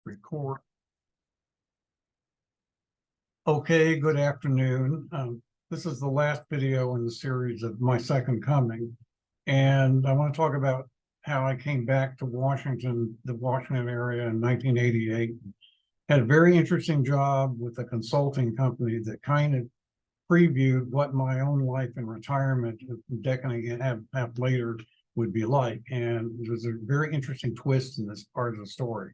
Record. Okay, good afternoon. This is the last video in the series of my second coming, and I want to talk about how I came back to Washington, the Washington area in 1988. Had a very interesting job with a consulting company that kind of previewed what my own life in retirement a decade and a half later would be like, and it was a very interesting twist in this part of the story.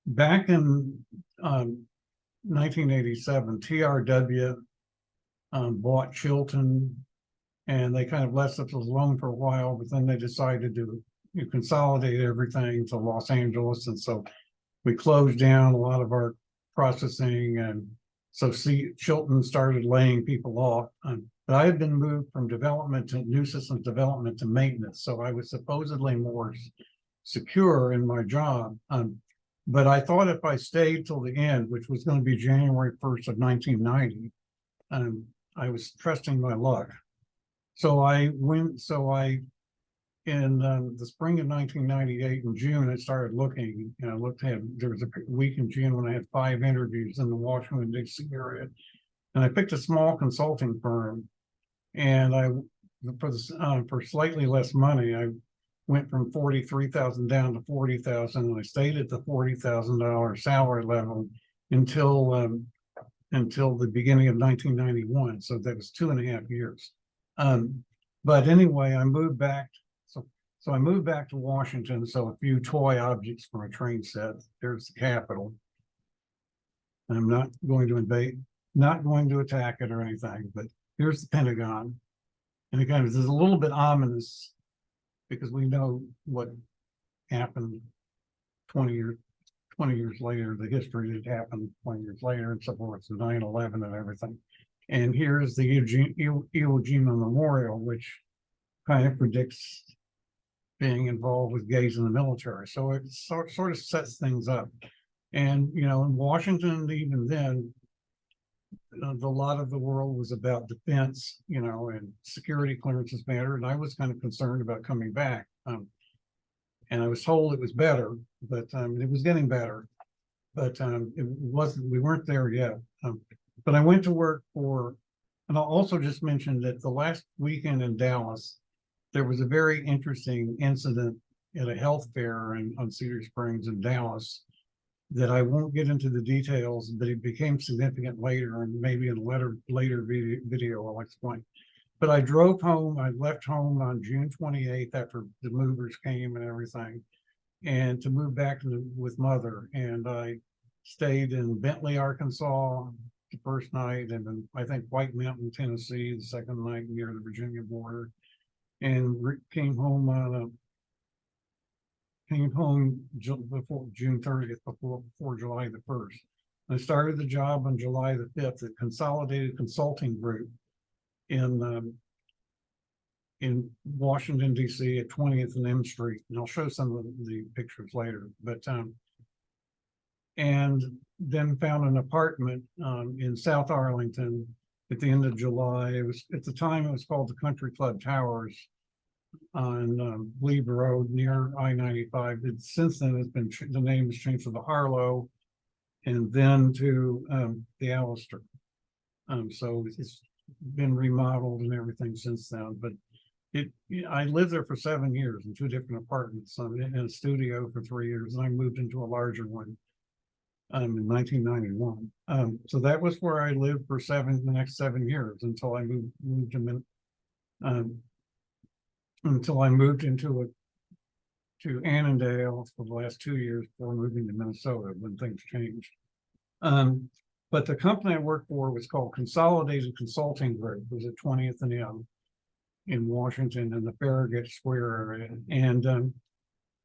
Back in 1987, TRW bought Chilton, and they kind of left us alone for a while, but then they decided to consolidate everything to Los Angeles, and so we closed down a lot of our processing, and so Chilton started laying people off. But I had been moved from development to new systems development to maintenance, so I was supposedly more secure in my job. But I thought if I stayed till the end, which was going to be January 1st of 1990, I was trusting my luck. So in the spring of 1998, in June, I started looking, and there was a week in June when I had 5 interviews in the Washington, D.C. area. And I picked a small consulting firm, and for slightly less money, I went from $43,000 down to $40,000, and I stayed at the $40,000 salary level until the beginning of 1991. So that was 2.5 years. But anyway, I moved back. So I moved back to Washington. So a few toy objects from a train set. There's the Capitol. I'm not going to attack it or anything, but here's the Pentagon. And again, this is a little bit ominous because we know what happened 20 years later, the history that happened 20 years later, and so forth, 9/11 and everything. And here's the Iwo Jima Memorial, which kind of predicts being involved with gays in the military. So it sort of sets things up. And, in Washington, even then, a lot of the world was about defense, and security clearances matter. And I was kind of concerned about coming back. And I was told it was better, but it was getting better. But it wasn't, we weren't there yet. But I went to work and I'll also just mention that the last weekend in Dallas, there was a very interesting incident at a health fair on Cedar Springs in Dallas that I won't get into the details, but it became significant later, and maybe in a later video I'll explain. But I drove home. I left home on June 28th after the movers came and everything, and to move back with Mother. And I stayed in Bentley, Arkansas the first night, and then I think White Mountain, Tennessee the second night near the Virginia border, and came home before June 30th, before July the 1st. I started the job on July the 5th at Consolidated Consulting Group in Washington, D.C. at 20th and M Street. And I'll show some of the pictures later. But and then found an apartment in South Arlington at the end of July. It was, at the time, it was called the Country Club Towers on Glebe Road near I-95. Since then, the name has changed to the Harlow, and then to the Allister. So it's been remodeled and everything since then. But I lived there for 7 years in 2 different apartments, in a studio for 3 years, and I moved into a larger one in 1991. So that was where I lived for the next 7 years until I moved to Annandale for the last 2 years before moving to Minnesota when things changed. But the company I worked for was called Consolidated Consulting Group. It was at 20th and M in Washington in the Farragut Square area. And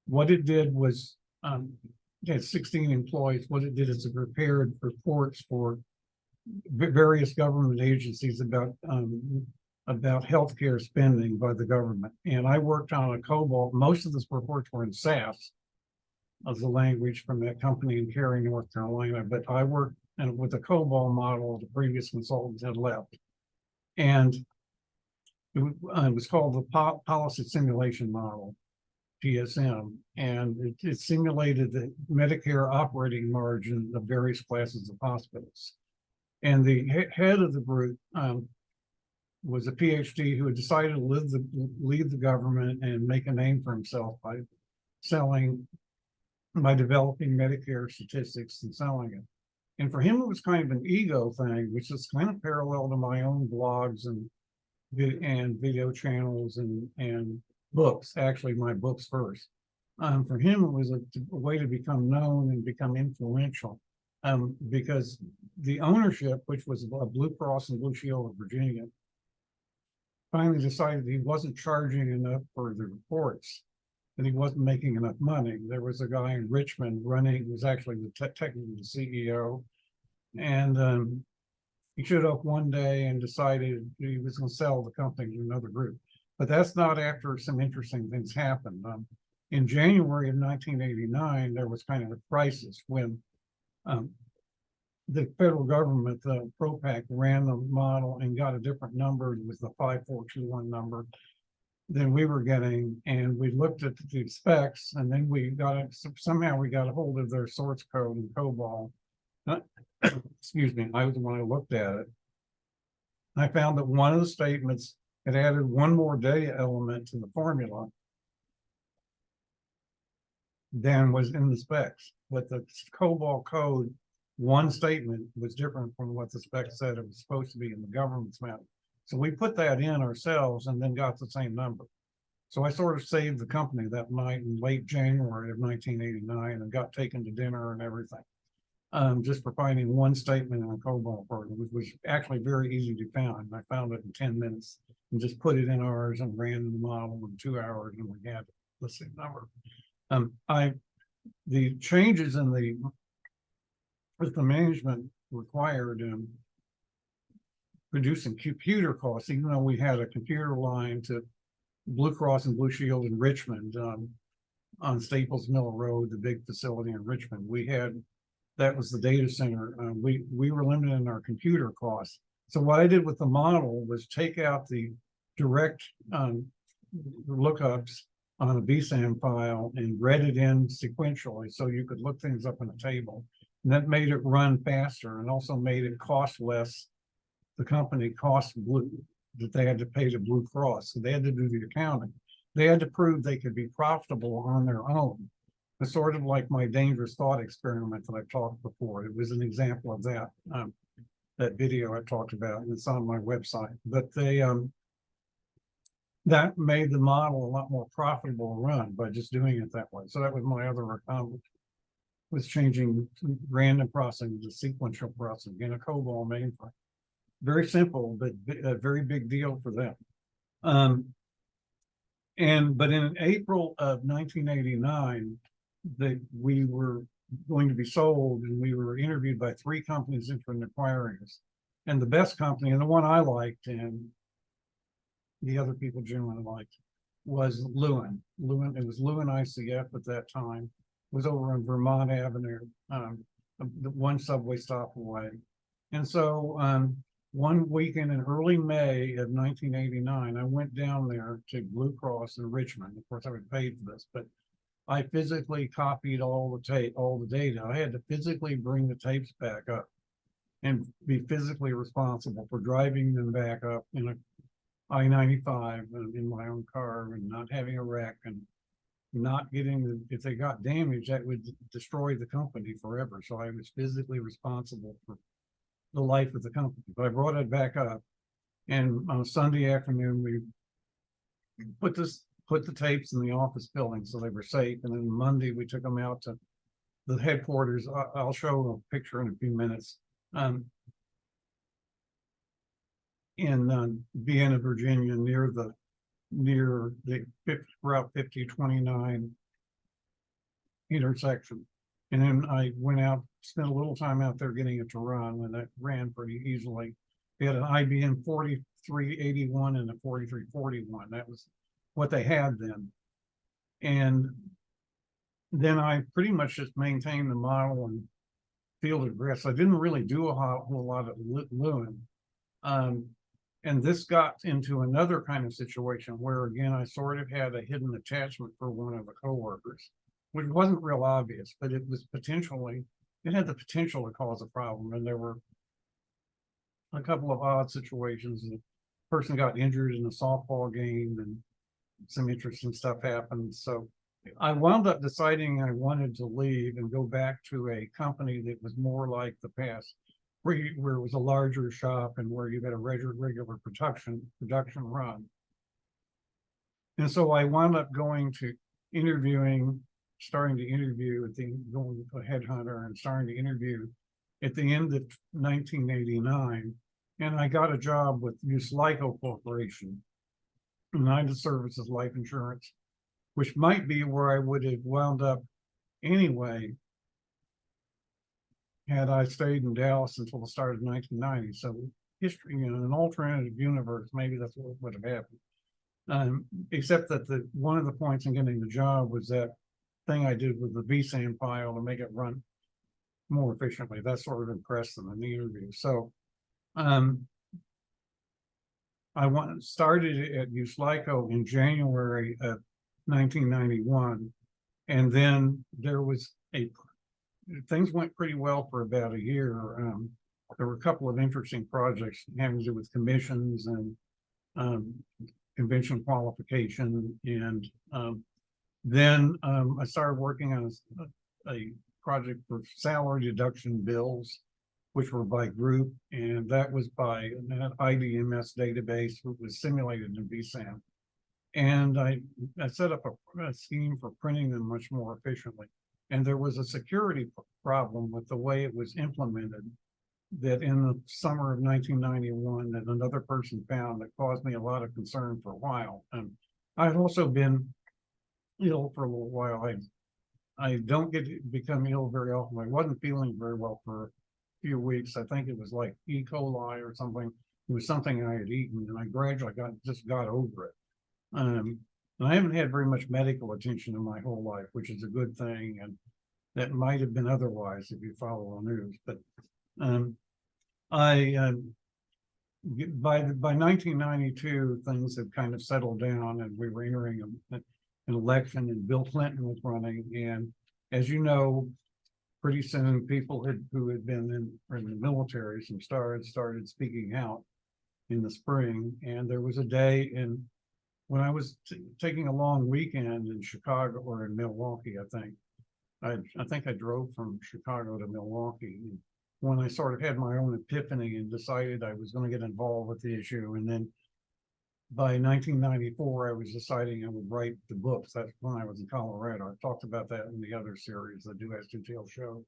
what it did was, it had 16 employees. What it did is it prepared reports for various government agencies about healthcare spending by the government. And I worked on a COBOL. Most of those reports were in SAS as the language from that company in Cary, North Carolina. But I worked with the COBOL model the previous consultants had left. And it was called the policy simulation model. TSM, and it simulated the Medicare operating margin of various classes of hospitals. And the head of the group was a PhD who had decided to leave the government and make a name for himself by developing Medicare statistics and selling it. And for him, it was kind of an ego thing, which is kind of parallel to my own blogs and video channels and books. Actually, my books first. For him, it was a way to become known and become influential, because the ownership, which was Blue Cross and Blue Shield of Virginia, finally decided he wasn't charging enough for the reports, that he wasn't making enough money. There was a guy in Richmond running, was actually technically the CEO, and he showed up one day and decided he was going to sell the company to another group. But that's not after some interesting things happened. In January of 1989, there was kind of a crisis when the federal government, the PROPAC, ran the model and got a different number. It was the 5421 number than we were getting. And we looked at the specs, and then somehow we got a hold of their source code in COBOL. Excuse me, I was the one who looked at it. I found that one of the statements had added one more data element to the formula than was in the specs. But the COBOL code, one statement was different from what the spec said it was supposed to be in the government's map. So we put that in ourselves and then got the same number. So I sort of saved the company that night in late January of 1989 and got taken to dinner and everything. Just for finding one statement in a COBOL program, which was actually very easy to find. I found it in 10 minutes and just put it in ours and ran the model in 2 hours, and we had the same number. The changes in the management required reducing computer costs, even though we had a computer line to Blue Cross and Blue Shield in Richmond, on Staples Mill Road, the big facility in Richmond. That was the data center. We were limited in our computer costs. So what I did with the model was take out the direct lookups on a VSAM file and read it in sequentially, so you could look things up in a table. And that made it run faster and also made it cost less. The company cost that they had to pay to Blue Cross. So they had to do the accounting. They had to prove they could be profitable on their own. It's sort of like my dangerous thought experiment that I've talked before. It was an example of that, that video I talked about, and it's on my website. But that made the model a lot more profitable to run by just doing it that way. So that was my other accomplishment, was changing random processing to sequential processing in a COBOL mainframe. Very simple, but a very big deal for them. But in April of 1989, that we were going to be sold, and we were interviewed by 3 companies interested in acquiring us. And the best company, and the one I liked, and the other people generally liked, was Lewin. It was Lewin-ICF at that time. It was over on Vermont Avenue, the one subway stop away. And so one weekend in early May of 1989, I went down there to Blue Cross in Richmond. Of course, I was paid for this, but I physically copied all the data. I had to physically bring the tapes back up and be physically responsible for driving them back up in a I-95 in my own car, and not having a wreck, and not getting if they got damaged, that would destroy the company forever. So I was physically responsible for the life of the company. But I brought it back up, and on a Sunday afternoon, we put the tapes in the office building so they were safe. And then Monday we took them out to the headquarters. I'll show a picture in a few minutes. In Vienna, Virginia, near the Route 5029 intersection. And then I went out, spent a little time out there getting it to run, and it ran pretty easily. We had an IBM 4381 and a 4341. That was what they had then. And then I pretty much just maintained the model and fielded requests. I didn't really do a whole lot of Lewin. And this got into another kind of situation where, again, I sort of had a hidden attachment for one of the coworkers, which wasn't real obvious, but it was it had the potential to cause a problem. And there were a couple of odd situations. The person got injured in a softball game and some interesting stuff happened. So I wound up deciding I wanted to leave and go back to a company that was more like the past, where it was a larger shop and where you had a regular production run. And so I wound up going to starting to interview going to a headhunter and starting to interview at the end of 1989. And I got a job with Lewin-ICF Corporation, United Services Life Insurance, which might be where I would have wound up anyway had I stayed in Dallas until the start of 1990. So history, in an alternative universe, maybe that's what would have happened. Except that one of the points in getting the job was that thing I did with the vSAN file to make it run more efficiently. That sort of impressed them in the interview. So I started at Lewin-ICF in January of 1991, and then things went pretty well for about a year. There were a couple of interesting projects having to do with commissions and convention qualification, and then I started working on a project for salary deduction bills, which were by group, and that was by an IDMS database that was simulated in vSAN. And I set up a scheme for printing them much more efficiently. And there was a security problem with the way it was implemented that in the summer of 1991 that another person found that caused me a lot of concern for a while. And I had also been ill for a little while. I don't get to become ill very often. I wasn't feeling very well for a few weeks. I think it was like E. coli or something. It was something I had eaten, and I gradually just got over it. And I haven't had very much medical attention in my whole life, which is a good thing, and that might have been otherwise if you follow the news. But by 1992, things had kind of settled down, and we were entering an election, and Bill Clinton was running. And as you know, pretty soon people who had been in the military, some stars started speaking out in the spring. And there was a day when I was taking a long weekend in Chicago or in Milwaukee, I think I drove from Chicago to Milwaukee when I sort of had my own epiphany and decided I was going to get involved with the issue. And then by 1994, I was deciding I would write the books. That's when I was in Colorado. I talked about that in the other series, the Do As Do Tell show.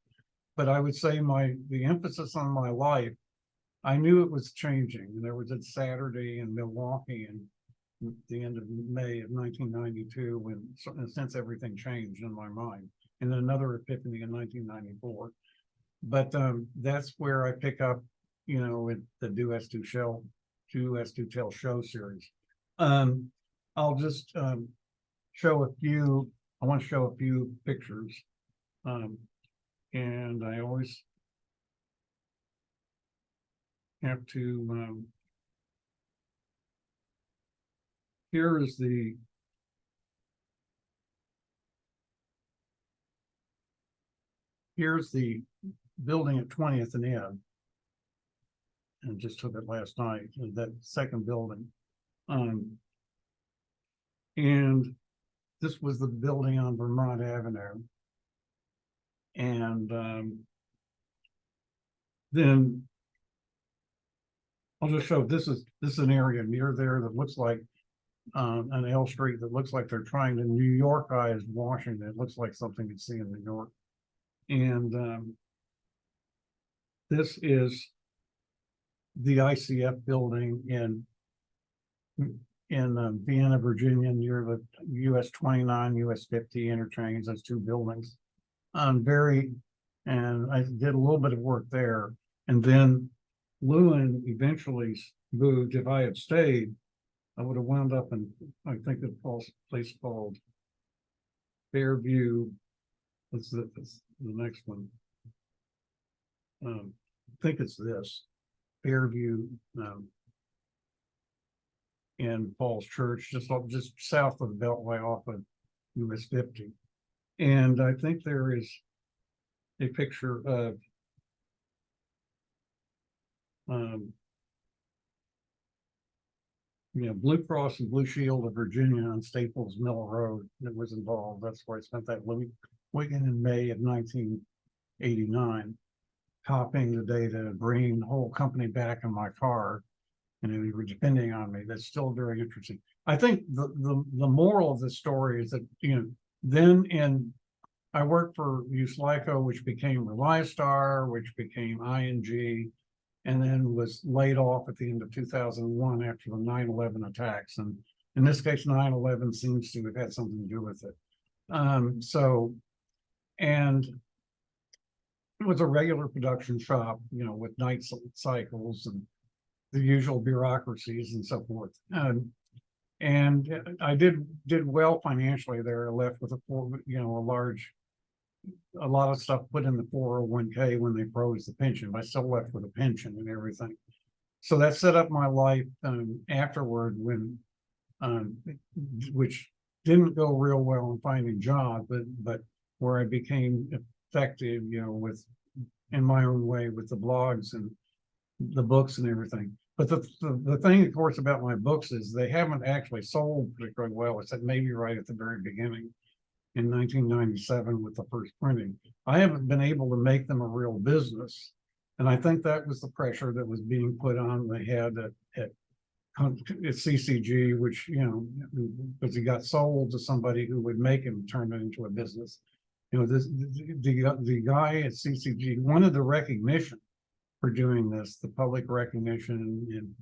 But I would say the emphasis on my life, I knew it was changing. And there was a Saturday in Milwaukee and the end of May of 1992 when, in a sense, everything changed in my mind. And then another epiphany in 1994. But that's where I pick up, with the Do As Do Tell show series. I'll just show a few. I want to show a few pictures, and I always have to. Here's the building at 20th and Ed, and just took it last night. That second building, and this was the building on Vermont Avenue, and then I'll just show this is an area near there that looks like an L Street that looks like they're trying to New Yorkize Washington. It looks like something you'd see in New York. And this is the ICF building in Vienna, Virginia, near the US 29, US 50 interchange. Those two buildings. And I did a little bit of work there. And then Lewin eventually moved. If I had stayed, I would have wound up in, I think, a place called Fairview. That's the next one. I think it's this Fairview. in Falls Church, just south of the Beltway off of US 50. And I think there is a picture of Blue Cross and Blue Shield of Virginia on Staples Mill Road that was involved. That's where I spent that weekend in May of 1989, copying the data, bringing the whole company back in my car, and they were depending on me. That's still very interesting. I think the moral of the story is that, then I worked for Lewin-ICF, which became Relistar, which became ING, and then was laid off at the end of 2001 after the 9/11 attacks. And in this case, 9/11 seems to have had something to do with it. And it was a regular production shop, with night cycles and the usual bureaucracies and so forth. And I did well financially there. I left with a lot of stuff put in the 401k when they froze the pension. I still left with a pension and everything. So that set up my life afterward, when which didn't go real well in finding jobs, but where I became effective, in my own way with the blogs and the books and everything. But the thing, of course, about my books is they haven't actually sold particularly well, except maybe right at the very beginning in 1997 with the first printing. I haven't been able to make them a real business. And I think that was the pressure that was being put on the head at CCG, which, because he got sold to somebody who would make him turn it into a business. The guy at CCG wanted the recognition for doing this, the public recognition, and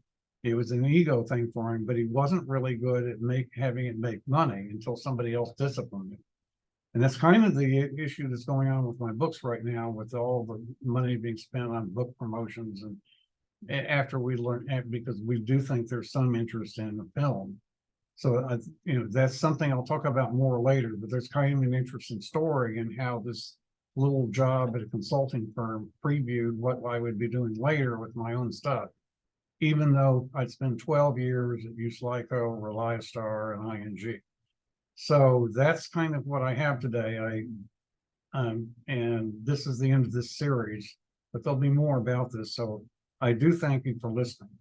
it was an ego thing for him, but he wasn't really good at having it make money until somebody else disciplined him. And that's kind of the issue that's going on with my books right now, with all the money being spent on book promotions. And after we learn, because we do think there's some interest in the film. So, that's something I'll talk about more later, but there's kind of an interesting story in how this little job at a consulting firm previewed what I would be doing later with my own stuff, even though I'd spent 12 years at Lewin-ICF, Relistar, and ING. So that's kind of what I have today. And this is the end of this series, but there'll be more about this. So I do thank you for listening.